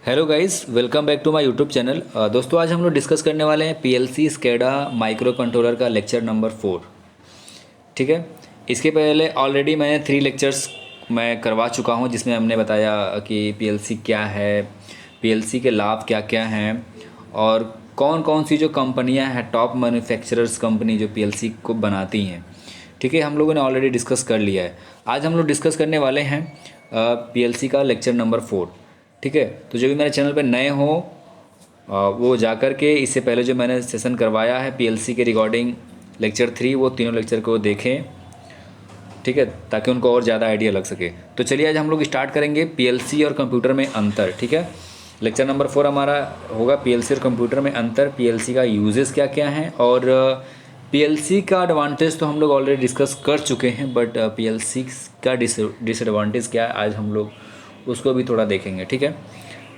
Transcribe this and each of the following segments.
Hello guys, welcome back to my YouTube channel. दोस्तों, आज हम लोग डिस्कस करने वाले हैं पीएलसी स्केडा माइक्रो कंट्रोलर का लेक्चर नंबर 4। ठीक है। इसके पहले ऑलरेडी मैंने 3 लेक्चर्स मैं करवा चुका हूं, जिसमें हमने बताया कि पीएलसी क्या है, पीएलसी के लाभ क्या क्या हैं और कौन कौन सी जो कंपनियां हैं, टॉप मैन्युफैक्चरर्स कंपनी जो पीएलसी को बनाती हैं। ठीक है, हम लोगों ने ऑलरेडी डिस्कस कर लिया है। आज हम लोग डिस्कस करने वाले हैं पीएलसी का लेक्चर नंबर 4। ठीक है, तो जो भी मेरे चैनल पे नए हो वो जाकर के इससे पहले जो मैंने सेशन करवाया है पीएलसी के रिगार्डिंग लेक्चर 3, वो तीनों लेक्चर को देखें। ठीक है, ताकि उनको और ज़्यादा आइडिया लग सके। तो चलिए आज हम लोग स्टार्ट करेंगे पीएलसी और कंप्यूटर में अंतर। ठीक है, लेक्चर नंबर 4 हमारा होगा पीएलसी और कंप्यूटर में अंतर, पीएलसी का यूजेस क्या क्या हैं और पीएलसी का एडवांटेज तो हम लोग ऑलरेडी डिस्कस कर चुके हैं, बट पीएलसी का डिसएडवांटेज क्या है आज हम लोग उसको भी थोड़ा देखेंगे। ठीक है,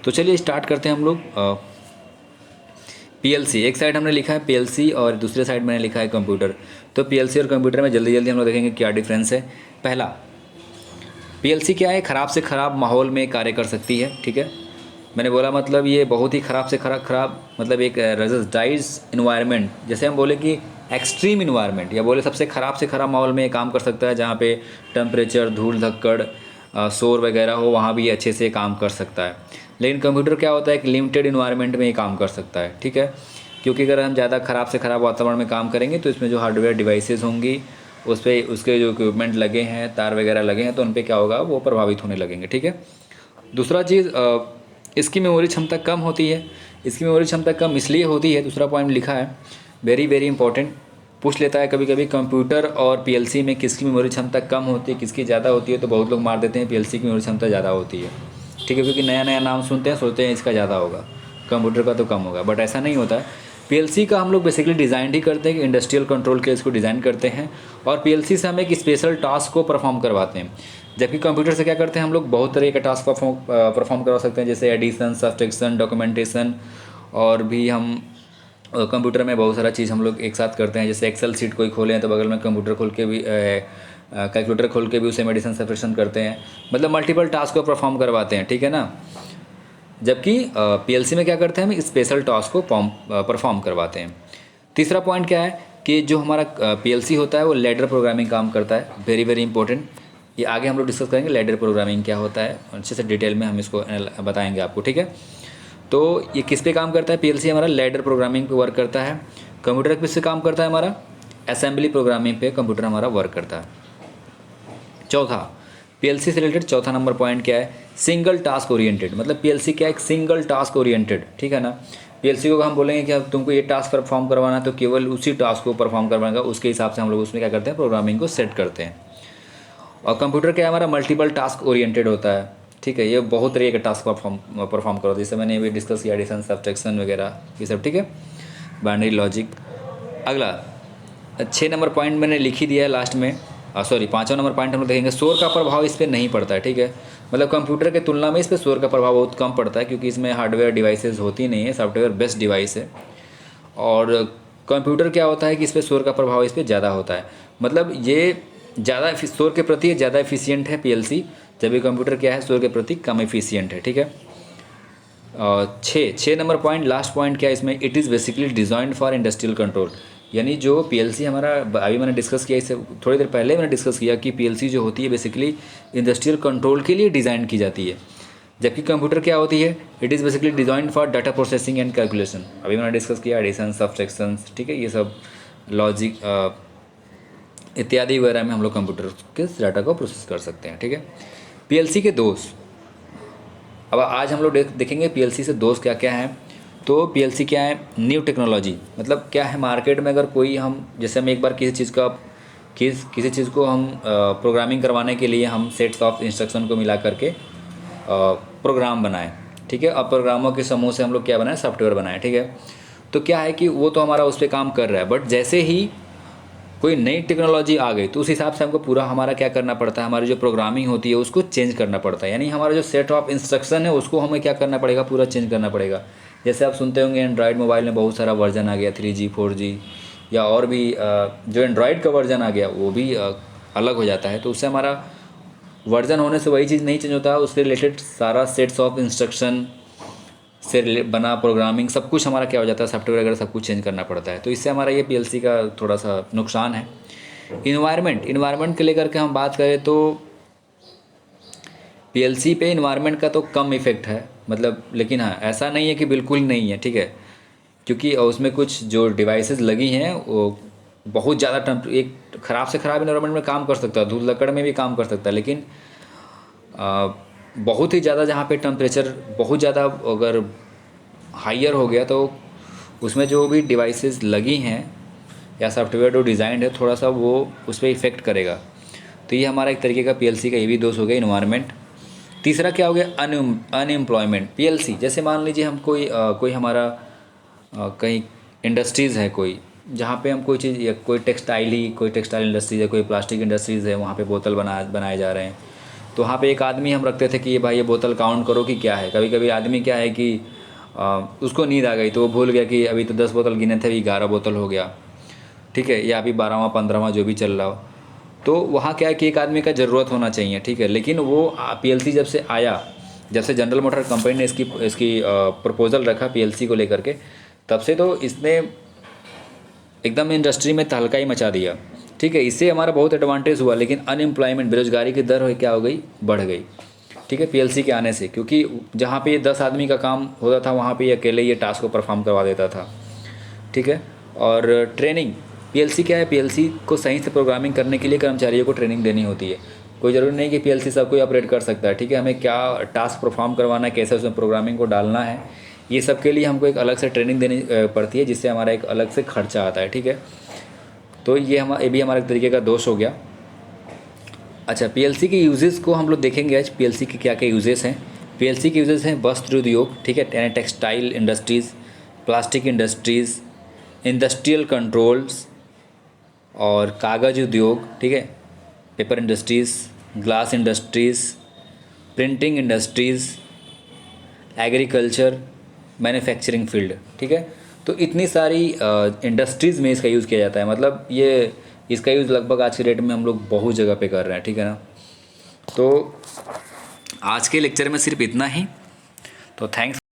तो चलिए स्टार्ट करते हैं हम लोग। पीएलसी एक साइड हमने लिखा है पीएलसी और दूसरे साइड मैंने लिखा है कंप्यूटर। तो पीएलसी और कंप्यूटर में जल्दी जल्दी हम लोग देखेंगे क्या डिफरेंस है। पहला, पीएलसी क्या है, ख़राब से ख़राब माहौल में कार्य कर सकती है। ठीक है, मैंने बोला मतलब ये बहुत ही ख़राब से खराब मतलब एक रेजिस्टाइज इन्वायरमेंट, जैसे हम बोले कि एक्सट्रीम इन्वायरमेंट, या बोले सबसे ख़राब से ख़राब माहौल में ये काम कर सकता है, जहाँ पे टेम्परेचर, धूल धक्कड़, शोर वगैरह हो, वहाँ भी अच्छे से काम कर सकता है। लेकिन कंप्यूटर क्या होता है कि लिमिटेड इन्वायरमेंट में ये काम कर सकता है। ठीक है, क्योंकि अगर हम ज़्यादा ख़राब से ख़राब वातावरण में काम करेंगे तो इसमें जो हार्डवेयर डिवाइसेस होंगी उस पर उसके जो इक्विपमेंट लगे हैं, तार वगैरह लगे हैं, तो उन पर क्या होगा, वो प्रभावित होने लगेंगे। ठीक है, दूसरा चीज़, इसकी मेमोरी क्षमता कम होती है। इसकी मेमोरी क्षमता कम इसलिए होती है, दूसरा पॉइंट लिखा है, वेरी वेरी इंपॉर्टेंट, पूछ लेता है कभी कभी कंप्यूटर और पीएलसी में किसकी मेमोरी क्षमता कम होती है, किसकी ज़्यादा होती है। तो बहुत लोग मार देते हैं पीएलसी की मेमोरी क्षमता ज़्यादा होती है। ठीक है, क्योंकि नया नया नाम सुनते हैं, सोचते हैं इसका ज़्यादा होगा, कंप्यूटर का तो कम होगा, बट ऐसा नहीं होता है। पीएलसी का हम लोग बेसिकली डिज़ाइन ही करते हैं कि इंडस्ट्रियल कंट्रोल के इसको डिज़ाइन करते हैं, और पीएलसी से हम एक स्पेशल टास्क को परफॉर्म करवाते हैं। जबकि कंप्यूटर से क्या करते हैं, हम लोग बहुत तरह का टास्क परफॉर्म करवा सकते हैं, जैसे एडिशन, सब्ट्रैक्शन, डॉक्यूमेंटेशन, और भी हम कंप्यूटर में बहुत सारा चीज़ हम लोग एक साथ करते हैं। जैसे एक्सेल सीट कोई खोले हैं तो बगल में कंप्यूटर खोल के भी कैलकुलेटर खोल के भी उसे एडिशन सब्ट्रैक्शन करते हैं, मतलब मल्टीपल टास्क को परफॉर्म करवाते हैं। ठीक है ना, जबकि पीएलसी में क्या करते हैं, हम स्पेशल टास्क को परफॉर्म करवाते हैं। तीसरा पॉइंट क्या है कि जो हमारा पीएलसी होता है वो लैडर प्रोग्रामिंग काम करता है, वेरी वेरी इंपॉर्टेंट। ये आगे हम लोग डिस्कस करेंगे लैडर प्रोग्रामिंग क्या होता है, अच्छे से डिटेल में हम इसको बताएंगे आपको। ठीक है, तो ये किस पे काम करता है, पीएलसी हमारा लैडर प्रोग्रामिंग पे वर्क करता है। कंप्यूटर किस पे काम करता है, हमारा असेंबली प्रोग्रामिंग पे कंप्यूटर हमारा वर्क करता है। चौथा, पीएलसी से रिलेटेड चौथा नंबर पॉइंट क्या है, सिंगल टास्क ओरिएंटेड। मतलब पीएलसी क्या है, एक सिंगल टास्क ओरिएंटेड। ठीक है ना, पीएलसी को हम बोलेंगे कि अब तुमको ये टास्क परफॉर्म करवाना है तो केवल उसी टास्क को परफॉर्म करवाएगा, उसके हिसाब से हम लोग उसमें क्या करते हैं, प्रोग्रामिंग को सेट करते हैं। और कंप्यूटर क्या है, हमारा मल्टीपल टास्क ओरिएंटेड होता है। ठीक है, ये बहुत तरह के टास्क परफॉर्म करो, जैसे मैंने अभी डिस्कस किया एडिशन, सब्ट्रैक्शन वगैरह ये सब। ठीक है, बाइनरी लॉजिक। अगला 6 नंबर पॉइंट मैंने लिख ही दिया है लास्ट में, सॉरी 5वां नंबर पॉइंट हम लोग देखेंगे, शोर का प्रभाव इस पर नहीं पड़ता है। ठीक है, मतलब कंप्यूटर के तुलना में इस पर शोर का प्रभाव बहुत कम पड़ता है, क्योंकि इसमें हार्डवेयर डिवाइसेस होती नहीं है, सॉफ्टवेयर बेस्ड डिवाइस है। और कंप्यूटर क्या होता है कि इस पर शोर का प्रभाव इस पर ज़्यादा होता है, मतलब ये ज़्यादा शोर के प्रति ज़्यादा एफिशिएंट है पीएलसी, जबकि कंप्यूटर क्या है, शोर के प्रति कम एफिशिएंट है। ठीक है, 6 नंबर पॉइंट, लास्ट पॉइंट क्या है इसमें, it is basically designed for industrial control. यानी जो पीएलसी हमारा, अभी मैंने डिस्कस किया, इससे थोड़ी देर पहले मैंने डिस्कस किया कि पीएलसी जो होती है बेसिकली इंडस्ट्रियल कंट्रोल के लिए डिज़ाइन की जाती है, जबकि कंप्यूटर क्या होती है, it is basically designed for data processing and calculation. अभी मैंने डिस्कस किया एडिशन, सब्ट्रैक्शंस, ठीक है, ये सब लॉजिक इत्यादि वगैरह में हम लोग कंप्यूटर के डाटा को प्रोसेस कर सकते हैं। ठीक है, पीएलसी के दोष, अब आज हम लोग देखेंगे पीएलसी से दोष क्या क्या हैं। तो पीएलसी क्या है, न्यू टेक्नोलॉजी, मतलब क्या है, मार्केट में अगर कोई हम, जैसे हम एक बार किसी चीज़ को हम प्रोग्रामिंग करवाने के लिए हम सेट्स ऑफ इंस्ट्रक्शन को मिला करके प्रोग्राम बनाएं। ठीक है, अब प्रोग्रामों के समूह से हम लोग क्या बनाएं, सॉफ्टवेयर बनाएं। ठीक है, तो क्या है कि वो तो हमारा उस पर काम कर रहा है, बट जैसे ही कोई नई टेक्नोलॉजी आ गई तो उस हिसाब से हमको पूरा हमारा क्या करना पड़ता है, हमारी जो प्रोग्रामिंग होती है उसको चेंज करना पड़ता है। यानी हमारा जो सेट ऑफ इंस्ट्रक्शन है उसको हमें क्या करना पड़ेगा, पूरा चेंज करना पड़ेगा। जैसे आप सुनते होंगे एंड्रॉयड मोबाइल में बहुत सारा वर्जन आ गया, 3G 4G, या और भी जो एंड्रॉयड का वर्जन आ गया वो भी अलग हो जाता है। तो उससे हमारा वर्जन होने से वही चीज़ नहीं चेंज होता है, उससे रिलेटेड सारा सेट्स ऑफ इंस्ट्रक्शन से बना प्रोग्रामिंग सब कुछ हमारा क्या हो जाता है, सॉफ्टवेयर वगैरह सब कुछ चेंज करना पड़ता है। तो इससे हमारा ये पीएलसी का थोड़ा सा नुकसान है। इन्वायरमेंट के लेकर के हम बात करें तो पीएलसी पे इन्वायरमेंट का तो कम इफ़ेक्ट है, मतलब, लेकिन हाँ ऐसा नहीं है कि बिल्कुल नहीं है, ठीक है, क्योंकि उसमें कुछ जो डिवाइसेस लगी हैं वो बहुत ज़्यादा एक ख़राब से ख़राब इन्वायरमेंट में काम कर सकता है, धूल लकड़ में भी काम कर सकता है, लेकिन बहुत ही ज़्यादा जहाँ पे टेम्परेचर बहुत ज़्यादा अगर हाइयर हो गया तो उसमें जो भी डिवाइसेस लगी हैं या सॉफ्टवेयर जो डिज़ाइंड है थोड़ा सा वो उस पर इफ़ेक्ट करेगा। तो ये हमारा एक तरीके का पीएलसी का ये भी दोष हो गया, इन्वायरमेंट। तीसरा क्या हो गया, अनएम्प्लॉयमेंट। पीएलसी जैसे मान लीजिए हम कोई हमारा कहीं इंडस्ट्रीज़ है कोई, जहाँ पे हम कोई चीज़ या कोई टेक्सटाइल इंडस्ट्रीज़ है, कोई प्लास्टिक इंडस्ट्रीज़ है, वहाँ पे बोतल बनाए जा रहे हैं। तो वहाँ पे एक आदमी हम रखते थे कि ये भाई ये बोतल काउंट करो कि क्या है। कभी कभी आदमी क्या है कि उसको नींद आ गई तो वो भूल गया कि अभी तो 10 बोतल गिने थे, अभी 11 बोतल हो गया, ठीक है, या अभी 12वां 15वां जो भी चल रहा हो। तो वहाँ क्या है कि एक आदमी का ज़रूरत होना चाहिए, ठीक है, लेकिन वो पीएलसी जब से आया, जब से जनरल मोटर कंपनी ने इसकी प्रपोज़ल रखा पीएलसी को लेकर के, तब से तो इसने एकदम इंडस्ट्री में तहलका ही मचा दिया, ठीक है। इससे हमारा बहुत एडवांटेज हुआ, लेकिन अनएम्प्लॉयमेंट, बेरोजगारी की दर क्या हो गई, बढ़ गई, ठीक है, पीएलसी के आने से। क्योंकि जहाँ पे 10 आदमी का काम होता था वहाँ पे ये अकेले ये टास्क को परफॉर्म करवा देता था, ठीक है। और ट्रेनिंग, पीएलसी क्या है, पीएलसी को सही से प्रोग्रामिंग करने के लिए कर्मचारियों को ट्रेनिंग देनी होती है। कोई ज़रूरी नहीं कि पीएलसी सब कोई ऑपरेट कर सकता है, ठीक है। हमें क्या टास्क परफॉर्म करवाना है, कैसे उसमें प्रोग्रामिंग को डालना है, ये सब के लिए हमको एक अलग से ट्रेनिंग देनी पड़ती है, जिससे हमारा एक अलग से खर्चा आता है, ठीक है। तो ये भी हमारे एक तरीके का दोष हो गया। अच्छा, पीएलसी के यूजेस को हम लोग देखेंगे आज, पीएलसी के क्या क्या यूजेस हैं। पीएलसी के यूजेस हैं वस्त्र उद्योग, ठीक है, यानी textile industries, plastic industries, industrial controls और कागज़ उद्योग, ठीक है, paper industries, glass industries, printing industries, agriculture, manufacturing field, ठीक है। तो इतनी सारी इंडस्ट्रीज़ में इसका यूज़ किया जाता है, मतलब ये इसका यूज़ लगभग आज के डेट में हम लोग बहुत जगह पे कर रहे हैं, ठीक है ना। तो आज के लेक्चर में सिर्फ इतना ही। तो थैंक्स